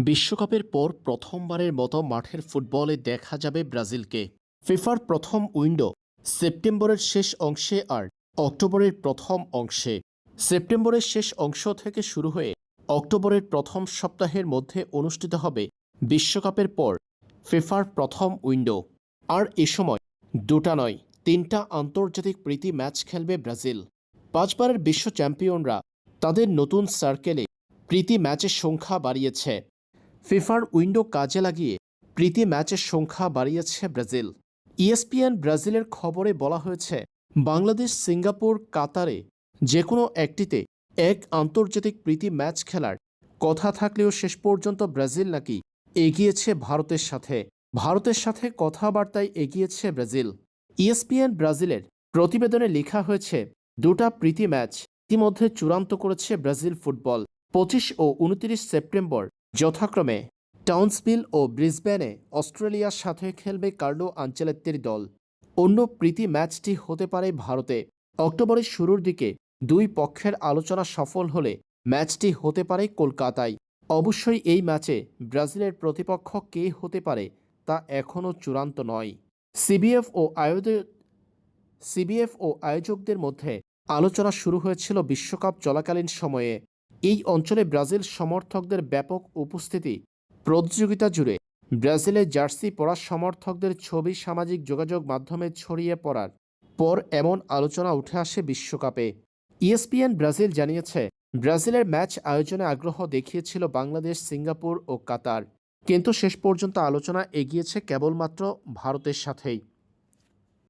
বিশ্বকাপের পর প্রথমবারের মতো মাঠের ফুটবলে দেখা যাবে ব্রাজিলকে। ফিফার প্রথম উইন্ডো সেপ্টেম্বরের শেষ অংশে আর অক্টোবরের প্রথম অংশে। সেপ্টেম্বরের শেষ অংশ থেকে শুরু হয়ে অক্টোবরের প্রথম সপ্তাহের মধ্যে অনুষ্ঠিত হবে বিশ্বকাপের পর ফিফার প্রথম উইন্ডো। আর এ সময় দুটা নয়, তিনটা আন্তর্জাতিক প্রীতি ম্যাচ খেলবে ব্রাজিল। পাঁচবারের বিশ্ব চ্যাম্পিয়নরা তাদের নতুন সার্কেলে প্রীতি ম্যাচের সংখ্যা বাড়িয়েছে। ফিফার উইন্ডো কাজে লাগিয়ে প্রীতি ম্যাচের সংখ্যা বাড়িয়েছে ব্রাজিল। ইএসপিএন ব্রাজিলের খবরে বলা হয়েছে, বাংলাদেশ, সিঙ্গাপুর, কাতারে যে কোনো একটিতে এক আন্তর্জাতিক প্রীতি ম্যাচ খেলার কথা থাকলেও শেষ পর্যন্ত ব্রাজিল নাকি এগিয়েছে ভারতের সাথে। ভারতের সাথে কথাবার্তায় এগিয়েছে ব্রাজিল। ইএসপিএন ব্রাজিলের প্রতিবেদনে লেখা হয়েছে, দুটা প্রীতি ম্যাচ ইতিমধ্যে চূড়ান্ত করেছে ব্রাজিল ফুটবল। 25 ও 29 সেপ্টেম্বর যথাক্রমে টাউন্সভিল ও ব্রিসবেনে অস্ট্রেলিয়ার সাথে খেলবে কার্লো আনচেলত্তির দল। অন্য প্রীতি ম্যাচটি হতে পারে ভারতে। অক্টোবরের শুরুর দিকে দুই পক্ষের আলোচনা সফল হলে ম্যাচটি হতে পারে কলকাতায়। অবশ্যই এই ম্যাচে ব্রাজিলের প্রতিপক্ষ কে হতে পারে তা এখনও চূড়ান্ত নয়। সিবিএফ ও আয়োজকদের মধ্যে আলোচনা শুরু হয়েছিল বিশ্বকাপ চলাকালীন সময়ে। এই অঞ্চলে ব্রাজিল সমর্থকদের ব্যাপক উপস্থিতি। প্রতিযোগিতা জুড়ে ব্রাজিলের জার্সি পরা সমর্থকদের ছবি সামাজিক যোগাযোগ মাধ্যমে ছড়িয়ে পড়ার পর এমন আলোচনা উঠে আসে বিশ্বকাপে। ইএসপিএন ব্রাজিল জানিয়েছে, ব্রাজিলের ম্যাচ আয়োজনে আগ্রহ দেখিয়েছিল বাংলাদেশ, সিঙ্গাপুর ও কাতার, কিন্তু শেষ পর্যন্ত আলোচনা এগিয়েছে কেবলমাত্র ভারতের সাথেই।